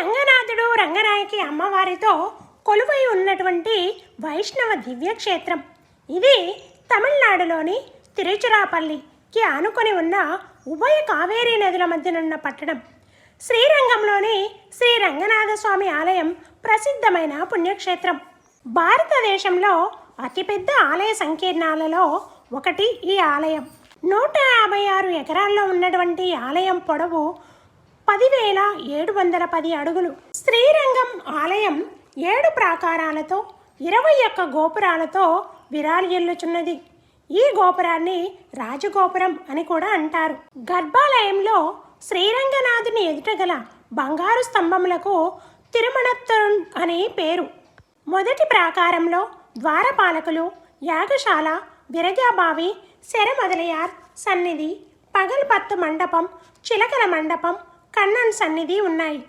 రంగనాథుడు రంగనాయకి అమ్మవారితో కొలువై ఉన్నటువంటి వైష్ణవ దివ్యక్షేత్రం. ఇది తమిళనాడులోని తిరుచిరాపల్లికి ఆనుకొని ఉన్న ఉభయ కావేరీ నదుల మధ్యనున్న పట్టణం. శ్రీరంగంలోని శ్రీ రంగనాథ స్వామి ఆలయం ప్రసిద్ధమైన పుణ్యక్షేత్రం. భారతదేశంలో అతిపెద్ద ఆలయ సంకీర్ణాలలో ఒకటి ఈ ఆలయం. 156 ఎకరాల్లో ఉన్నటువంటి ఆలయం పొడవు 10,710 అడుగులు. శ్రీరంగం ఆలయం 7 ప్రాకారాలతో 21 గోపురాలతో విరాజిల్లుచున్నది. ఈ గోపురాన్ని రాజగోపురం అని కూడా అంటారు. గర్భాలయంలో శ్రీరంగనాథుని ఎదుటగల బంగారు స్తంభములకు తిరుమణత్తరున్ అని పేరు. మొదటి ప్రాకారంలో ద్వారపాలకులు, యాగశాల, విరజాబావి, శరమొదలయార్ సన్నిధి, పగల్పత్తు మండపం, చిలకల మండపం, కన్నన్ సన్నిధి ఉన్నాయి.